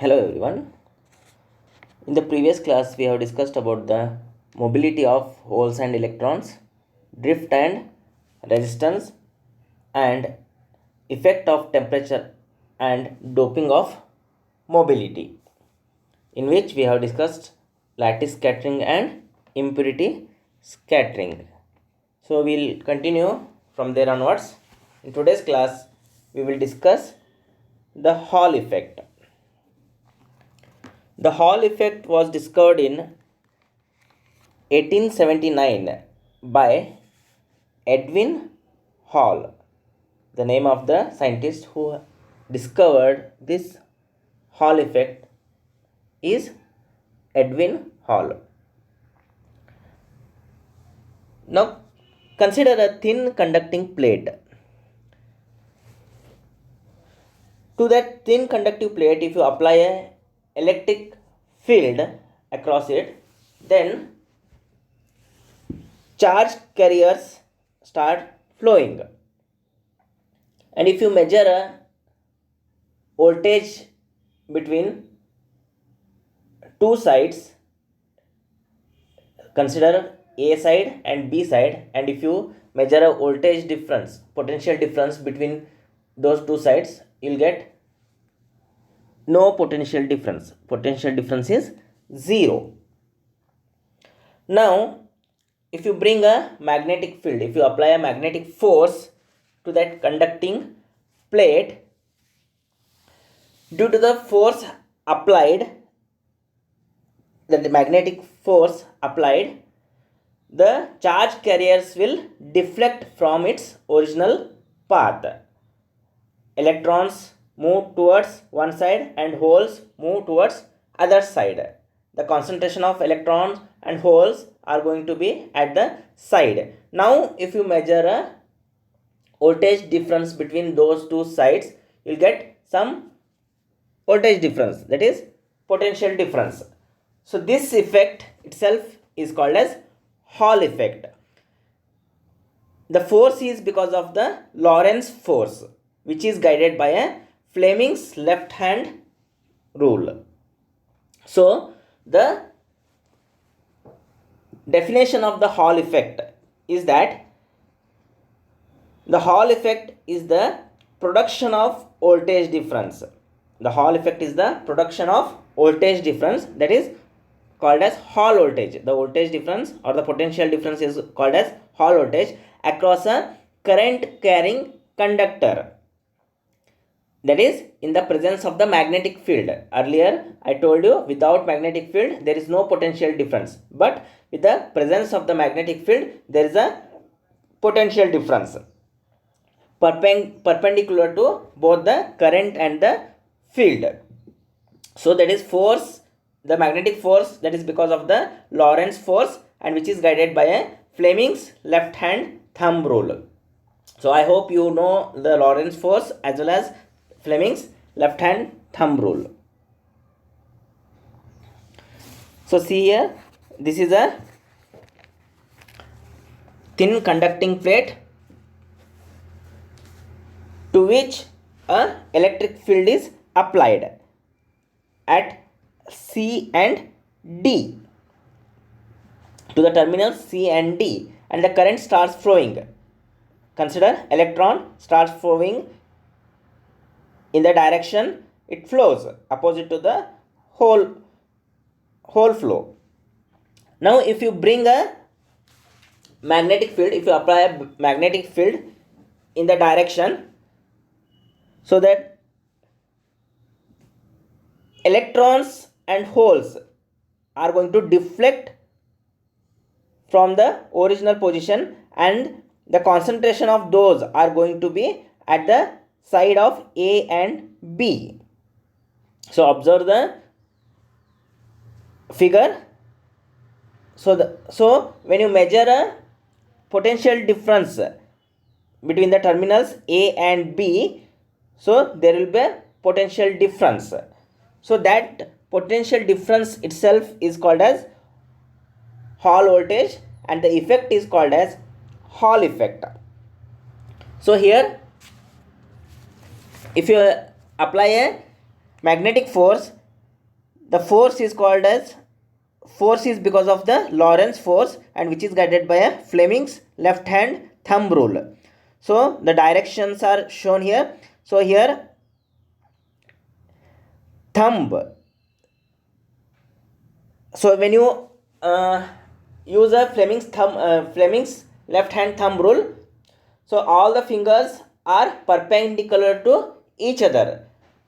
Hello everyone. In the previous class, we have discussed about the mobility of holes and electrons, drift and resistance, and effect of temperature and doping of mobility, in which we have discussed lattice scattering and impurity scattering. So we'll continue from there onwards. In today's class, we will discuss the Hall effect. The Hall effect was discovered in 1879 by Edwin Hall, the name of the scientist who discovered this Hall effect is Edwin Hall. Now consider a thin conducting plate. To that thin conductive plate, if you apply a electric field across it, then charge carriers start flowing. And if you measure a voltage between two sides, consider A side and B side, and if you measure a voltage difference, potential difference between those two sides, you'll get no potential difference. Potential difference is 0. Now, if you bring a magnetic field, if you apply a magnetic force to that conducting plate, due to the force applied, the magnetic force applied, the charge carriers will deflect from its original path. Electrons move towards one side and holes move towards other side. The concentration of electrons and holes are going to be at the side. Now if you measure a voltage difference between those two sides, you'll get some voltage difference, that is potential difference. So this effect itself is called as Hall effect. The force is because of the Lorentz force, which is guided by a Fleming's left hand rule. So the definition of the Hall effect is that the Hall effect is the production of voltage difference. The Hall effect is the production of voltage difference, that is called as Hall voltage. The voltage difference or the potential difference is called as Hall voltage across a current carrying conductor, that is in the presence of the magnetic field. Earlier I told you without magnetic field there is no potential difference, but with the presence of the magnetic field there is a potential difference perpendicular to both the current and the field. So that is force, the magnetic force, that is because of the Lorentz force, and which is guided by a Fleming's left hand thumb rule. So I hope you know the Lorentz force as well as Fleming's left hand thumb rule. So see here, this is a thin conducting plate to which a electric field is applied at C and D, to the terminals C and D, and the current starts flowing. Consider electron starts flowing in the direction it flows, opposite to the hole flow. Now if you bring a magnetic field, if you apply a magnetic field in the direction, so that electrons and holes are going to deflect from the original position, and the concentration of those are going to be at the side of A and B. So observe the figure. So when you measure a potential difference between the terminals A and B, so there will be a potential difference. So that potential difference itself is called as Hall voltage, and the effect is called as Hall effect. So here, if you apply a magnetic force The force is called as force is because of the Lorentz force, and which is guided by a Fleming's left hand thumb rule. So the directions are shown here. So here thumb. So when you use a Fleming's left hand thumb rule, so all the fingers are perpendicular to each other.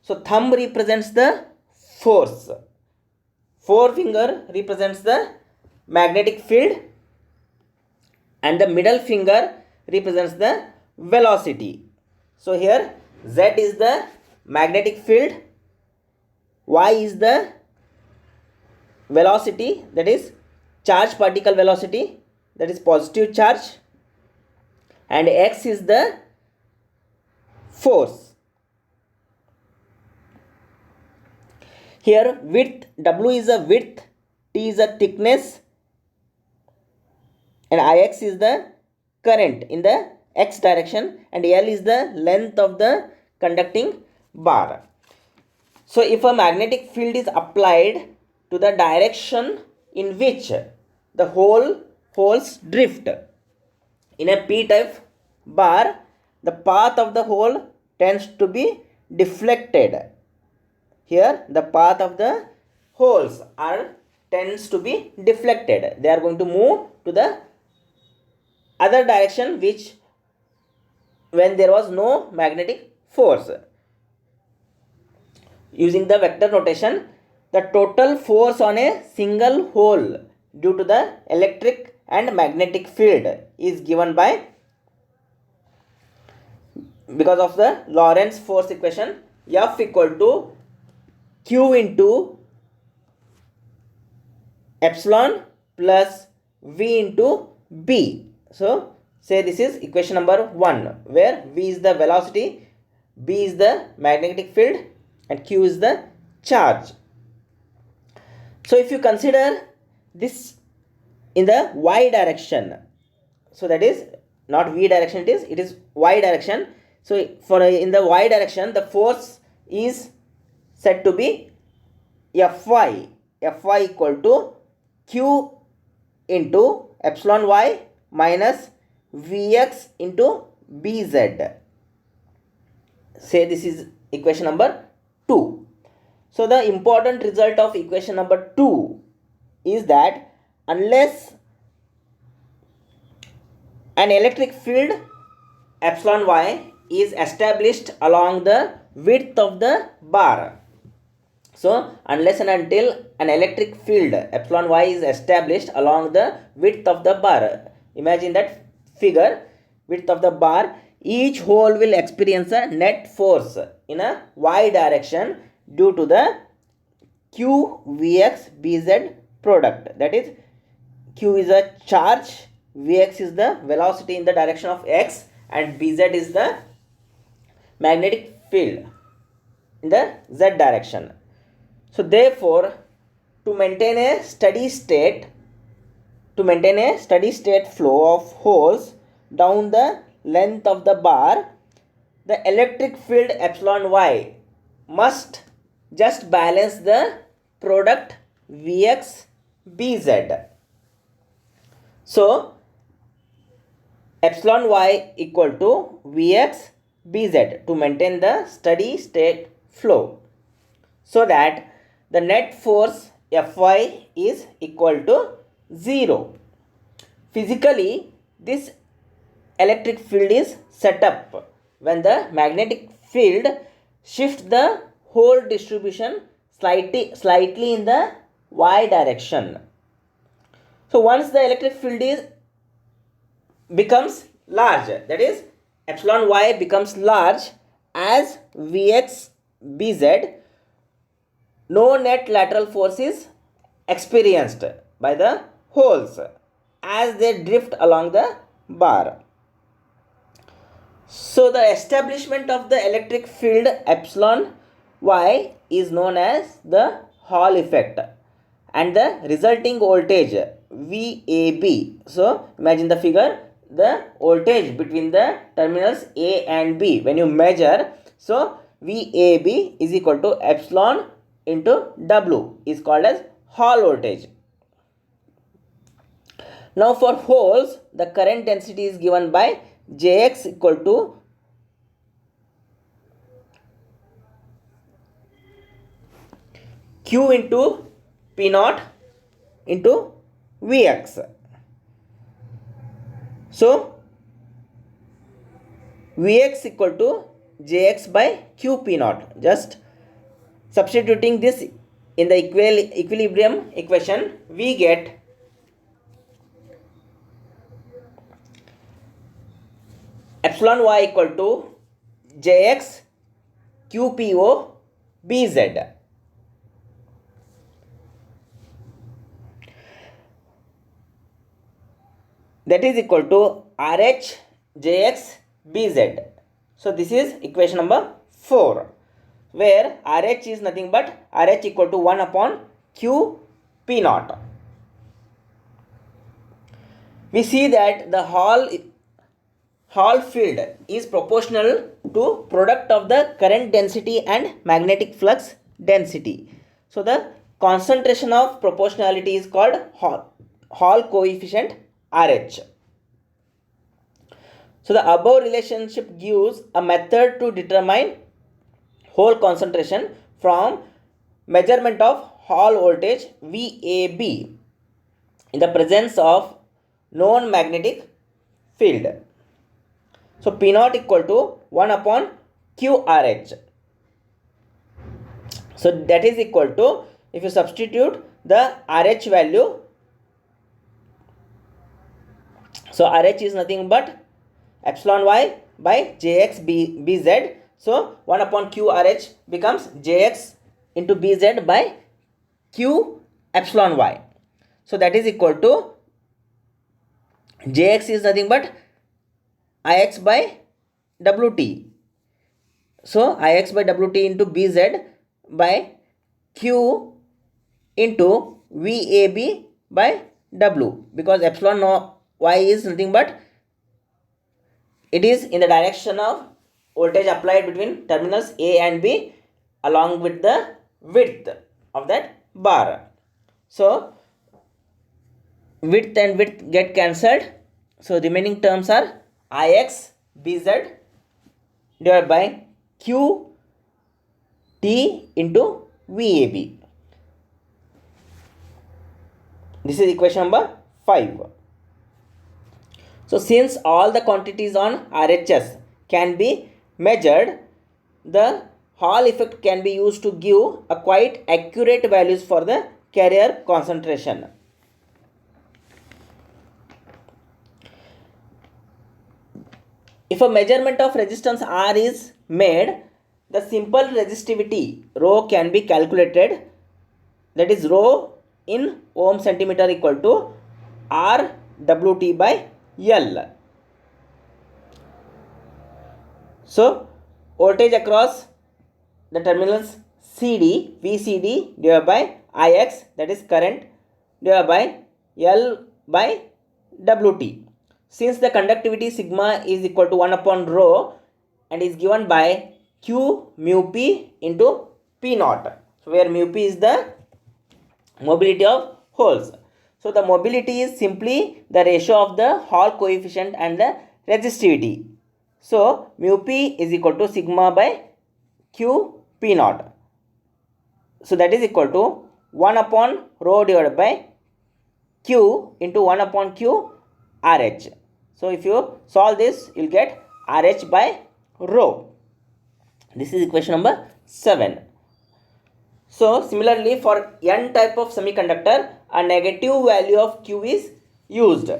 So thumb represents the force, forefinger represents the magnetic field, and the middle finger represents the velocity. So here Z is the magnetic field, Y is the velocity, that is charge particle velocity, that is positive charge, and X is the force. Here width, W is a width, T is a thickness, and Ix is the current in the X direction, and L is the length of the conducting bar. So if a magnetic field is applied to the direction in which the holes drift in a p-type bar, the path of the hole tends to be deflected. Here the path of the holes tends to be deflected. They are going to move to the other direction which when there was no magnetic force. Using the vector notation, the total force on a single hole due to the electric and magnetic field is given by, because of the Lorentz force equation, F equal to Q into epsilon plus V into B. So say this is equation number 1, where V is the velocity, B is the magnetic field, and Q is the charge. So if you consider this in the Y direction, so that is not V direction, it is Y direction. So for in the Y direction, the force is said to be Fy equal to Q into epsilon Y minus Vx into Bz. Say this is equation number 2. So the important result of equation number 2 is that unless an electric field epsilon Y is established along the width of the bar, so unless and until an electric field epsilon Y is established along the width of the bar, imagine that figure, width of the bar, each hole will experience a net force in a Y direction due to the Q Vx Bz product. That is, Q is a charge, Vx is the velocity in the direction of X, and Bz is the magnetic field in the Z direction. So therefore, to maintain a steady state flow of holes down the length of the bar, the electric field epsilon Y must just balance the product Vx Bz. So epsilon Y equal to Vx Bz to maintain the steady state flow, so that the net force Fy is equal to 0. Physically, this electric field is set up when the magnetic field shifts the hole distribution slightly in the Y direction. So once the electric field becomes large, that is epsilon Y becomes large as Vx Bz, no net lateral force is experienced by the holes as they drift along the bar. So the establishment of the electric field epsilon Y is known as the Hall effect, and the resulting voltage VAB. So imagine the figure, the voltage between the terminals A and B when you measure, so VAB is equal to epsilon into W is called as Hall voltage. Now for holes, the current density is given by Jx equal to Q into P naught into Vx. So Vx equal to Jx by Qp naught. Just substituting this in the equilibrium equation, we get epsilon y equal to Jx Qpo Bz. That is equal to RH Jx Bz. So this is equation number 4, where RH is nothing but RH equal to 1 upon Q P naught. We see that the Hall field is proportional to product of the current density and magnetic flux density. So the concentration of proportionality is called Hall coefficient RH. So the above relationship gives a method to determine hole concentration from measurement of Hall voltage VAB in the presence of known magnetic field. So P naught equal to 1 upon QRH. So that is equal to, if you substitute the RH value, so RH is nothing but epsilon y by Jx Bz. So 1 upon QRH becomes Jx into Bz by Q epsilon y. So that is equal to Jx is nothing but Ix by Wt. So Ix by Wt into Bz by Q into VAB by W, because epsilon y is nothing but it is in the direction of voltage applied between terminals A and B along with the width of that bar. So width and width get cancelled. So remaining terms are Ix Bz divided by Q T into VAB. This is equation number 5. So since all the quantities on RHS can be measured, the Hall effect can be used to give a quite accurate values for the carrier concentration. If a measurement of resistance R is made, the simple resistivity rho can be calculated. That is rho in ohm centimeter equal to RWT by L. So voltage across the terminals CD, VCD divided by Ix, that is current, divided by L by Wt. Since the conductivity sigma is equal to 1 upon rho and is given by Q mu P into P naught, so where mu P is the mobility of holes. So the mobility is simply the ratio of the Hall coefficient and the resistivity. So mu P is equal to sigma by Q P naught. So that is equal to 1 upon rho divided by Q into 1 upon Q RH. So if you solve this, you will get RH by rho. This is equation number 7. So similarly, for N type of semiconductor, a negative value of Q is used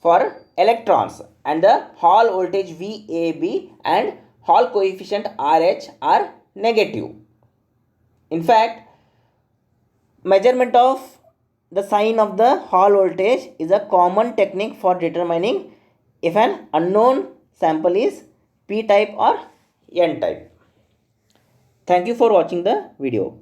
for electrons, and the Hall voltage VAB and Hall coefficient RH are negative. In fact, measurement of the sign of the Hall voltage is a common technique for determining if an unknown sample is P type or N type. Thank you for watching the video.